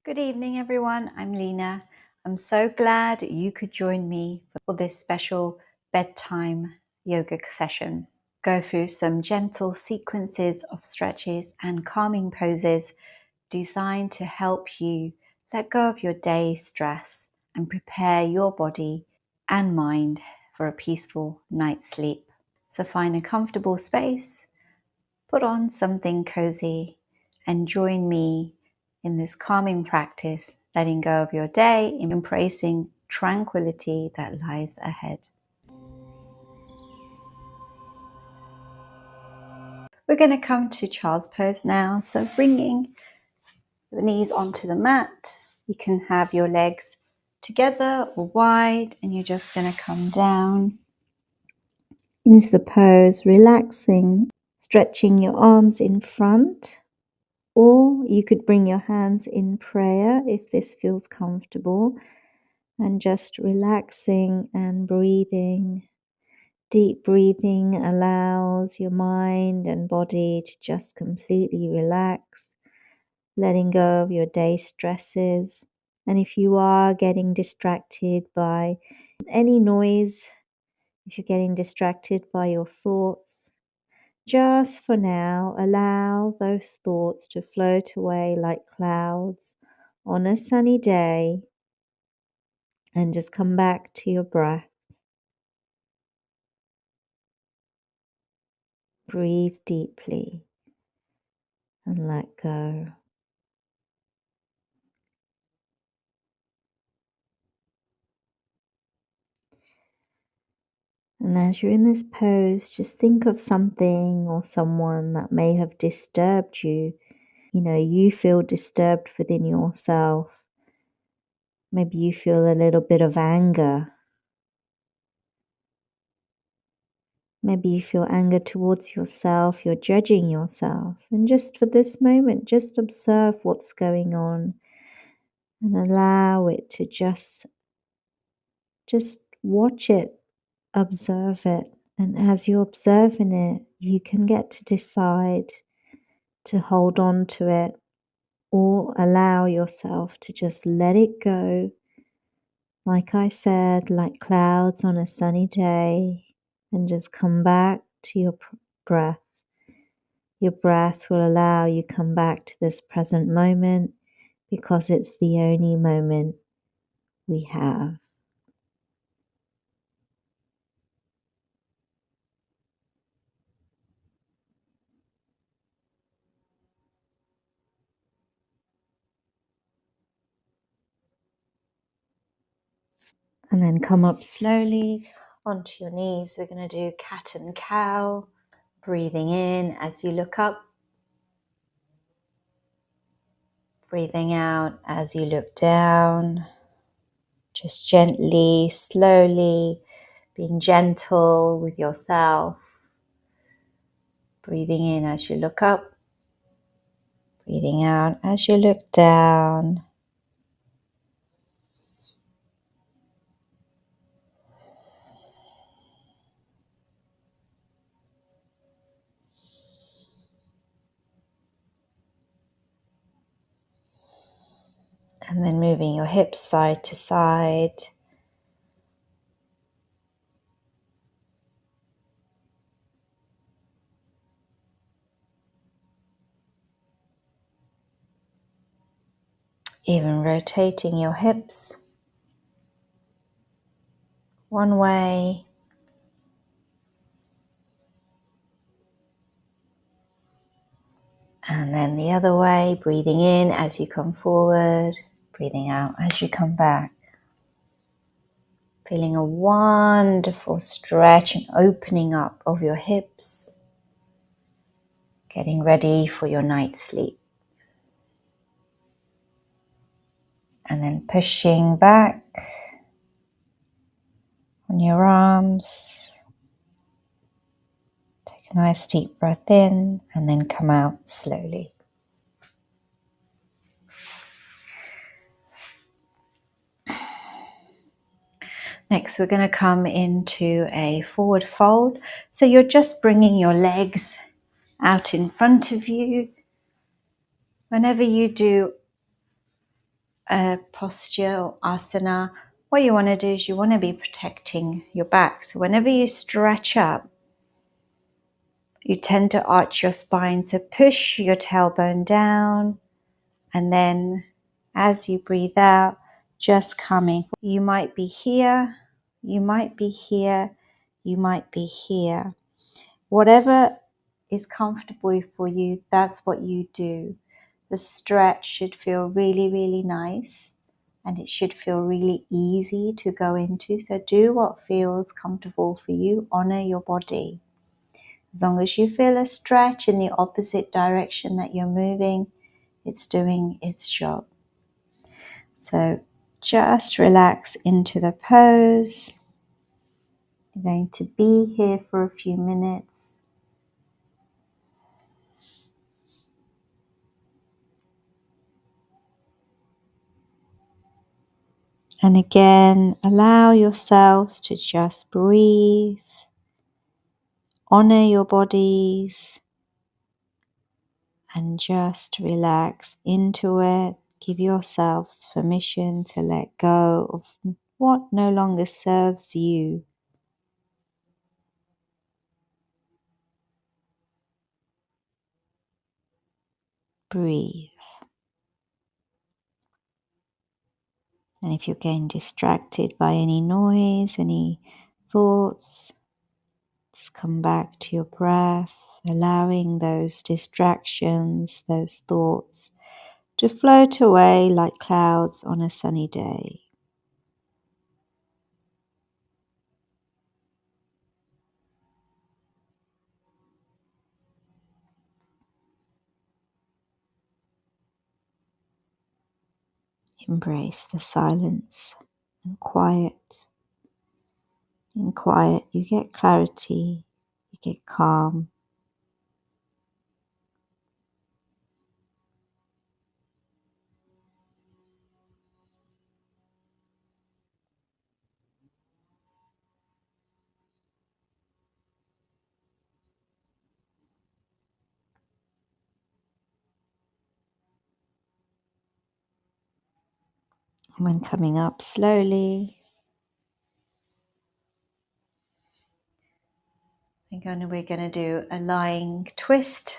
Good evening, everyone. I'm Lina. I'm so glad you could join me for this special bedtime yoga session. Go through some gentle sequences of stretches and calming poses designed to help you let go of your day's stress and prepare your body and mind for a peaceful night's sleep. So find a comfortable space, put on something cozy, and join me in this calming practice, letting go of your day, embracing tranquility that lies ahead. We're going to come to child's pose now. So bringing the knees onto the mat, you can have your legs together or wide, and you're just going to come down into the pose, relaxing, stretching your arms in front. Or you could bring your hands in prayer if this feels comfortable, and just relaxing and breathing. Deep breathing allows your mind and body to just completely relax, letting go of your day stresses. And if you are getting distracted by any noise, if you're getting distracted by your thoughts, just for now, allow those thoughts to float away like clouds on a sunny day, and just come back to your breath. Breathe deeply and let go. And as you're in this pose, just think of something or someone that may have disturbed you. You feel disturbed within yourself. Maybe you feel a little bit of anger. Maybe you feel anger towards yourself, you're judging yourself. And just for this moment, just observe what's going on and allow it to just watch it, observe it. And as you're observing it, you can get to decide to hold on to it or allow yourself to just let it go. Like I said, like clouds on a sunny day, and just come back to your breath. Your breath will allow you come back to this present moment because it's the only moment we have. And then come up slowly onto your knees. We're going to do cat and cow. Breathing in as you look up. Breathing out as you look down. Just gently, slowly, being gentle with yourself. Breathing in as you look up. Breathing out as you look down. And then moving your hips side to side. Even rotating your hips one way and then the other way. Breathing in as you come forward, breathing out as you come back. Feeling a wonderful stretch and opening up of your hips. Getting ready for your night's sleep. And then pushing back on your arms. Take a nice deep breath in and then come out slowly. Next, we're going to come into a forward fold. So you're just bringing your legs out in front of you. Whenever you do a posture or asana, what you want to do is you want to be protecting your back. So whenever you stretch up, you tend to arch your spine. So push your tailbone down, and then as you breathe out, just coming. You might be here, you might be here, you might be here. Whatever is comfortable for you, that's what you do. The stretch should feel really, really nice, and it should feel really easy to go into. So do what feels comfortable for you. Honor your body. As long as you feel a stretch in the opposite direction that you're moving, it's doing its job. So just relax into the pose. You're going to be here for a few minutes. And again, allow yourselves to just breathe. Honor your bodies and just relax into it. Give yourselves permission to let go of what no longer serves you. Breathe. And if you're getting distracted by any noise, any thoughts, just come back to your breath, allowing those distractions, those thoughts to float away like clouds on a sunny day. Embrace the silence and quiet. In quiet, you get clarity, you get calm. And when coming up slowly, we're going to do a lying twist.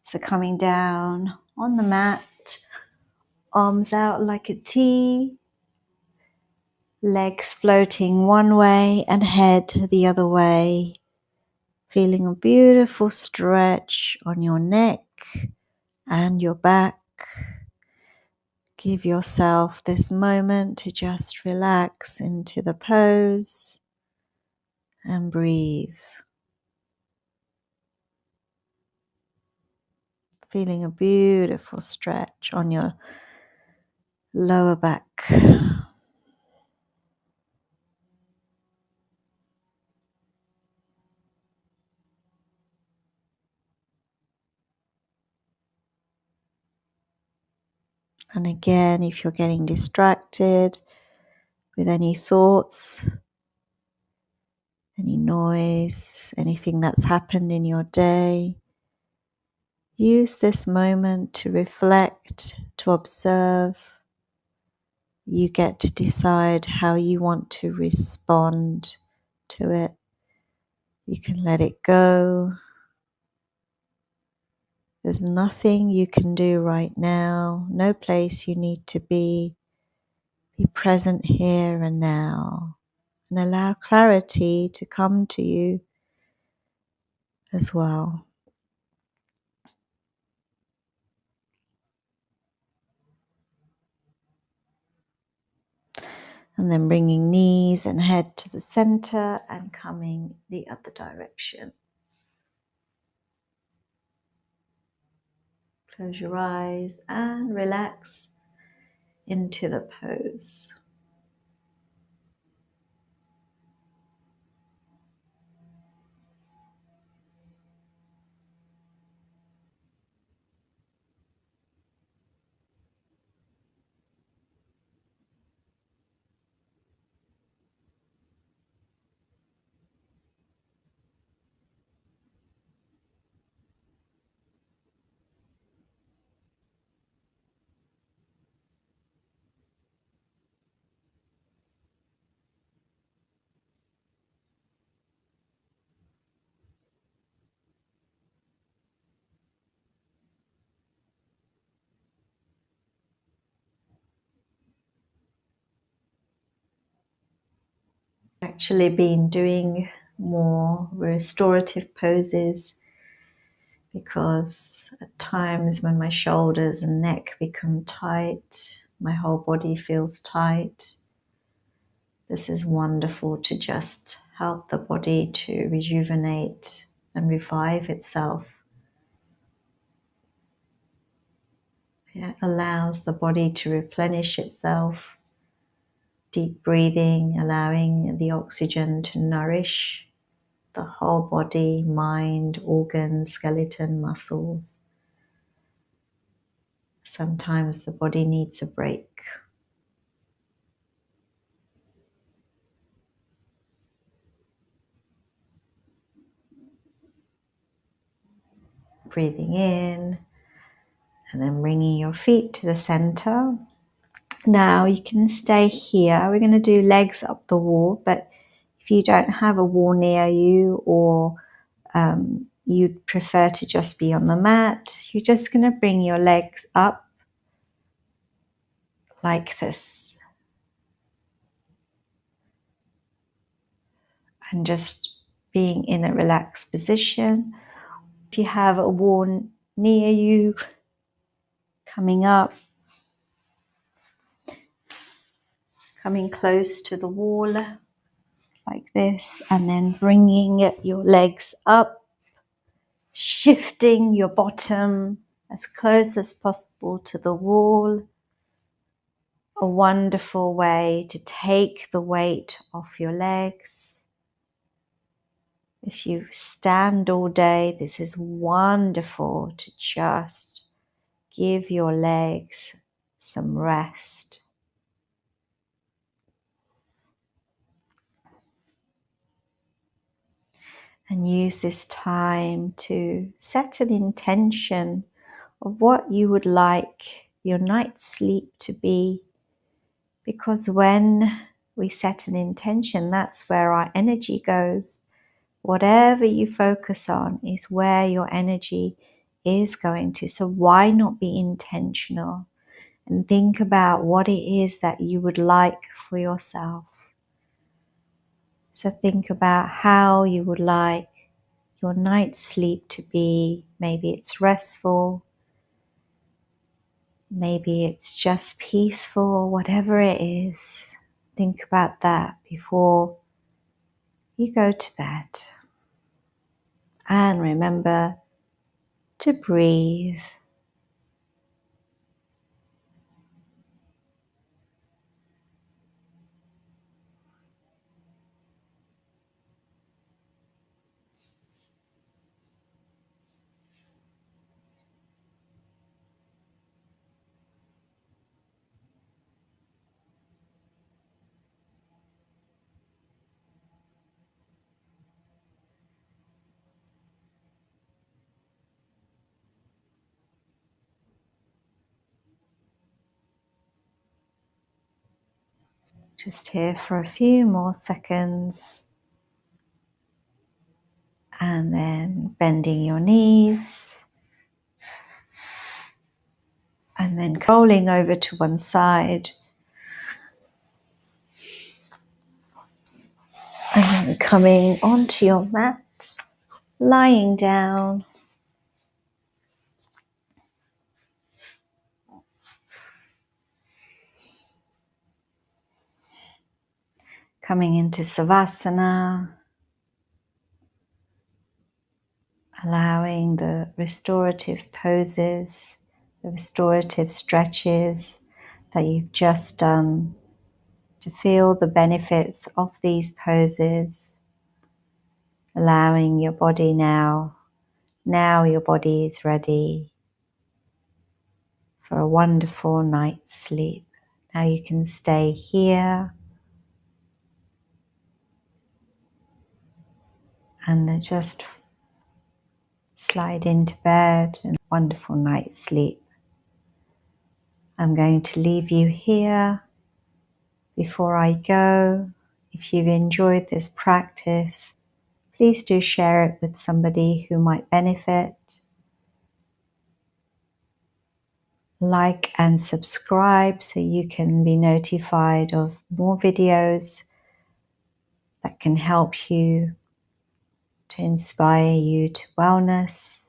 So coming down on the mat, arms out like a T, legs floating one way and head the other way. Feeling a beautiful stretch on your neck and your back. Give yourself this moment to just relax into the pose and breathe. Feeling a beautiful stretch on your lower back. And again, if you're getting distracted with any thoughts, any noise, anything that's happened in your day, use this moment to reflect, to observe. You get to decide how you want to respond to it. You can let it go. There's nothing you can do right now, no place you need to be. Be present here and now, and allow clarity to come to you as well. And then bringing knees and head to the center and coming the other direction. Close your eyes and relax into the pose. actually been doing more restorative poses because at times when my shoulders and neck become tight, my whole body feels tight. This is wonderful to just help the body to rejuvenate and revive itself. It allows the body to replenish itself. Deep breathing, allowing the oxygen to nourish the whole body, mind, organs, skeleton, muscles. Sometimes the body needs a break. Breathing in and then bringing your feet to the center. Now you can stay here. We're going to do legs up the wall, but if you don't have a wall near you or you'd prefer to just be on the mat, you're just going to bring your legs up like this and just being in a relaxed position. If you have a wall near you, coming up, coming close to the wall like this, and then bringing your legs up, shifting your bottom as close as possible to the wall. A wonderful way to take the weight off your legs. If you stand all day, this is wonderful to just give your legs some rest. And use this time to set an intention of what you would like your night's sleep to be. Because when we set an intention, that's where our energy goes. Whatever you focus on is where your energy is going to. So why not be intentional and think about what it is that you would like for yourself? So think about how you would like your night's sleep to be. Maybe it's restful, maybe it's just peaceful, whatever it is. Think about that before you go to bed. And remember to breathe. Just here for a few more seconds. And then bending your knees. And then rolling over to one side. And then coming onto your mat, lying down. Coming into Savasana. Allowing the restorative poses, the restorative stretches that you've just done to feel the benefits of these poses. Allowing your body now your body is ready for a wonderful night's sleep. Now you can stay here and then just slide into bed and wonderful night's sleep. I'm going to leave you here before I go. If you've enjoyed this practice, please do share it with somebody who might benefit. Like and subscribe so you can be notified of more videos that can help you, to inspire you to wellness.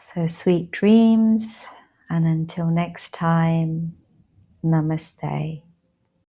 So sweet dreams, and until next time, namaste.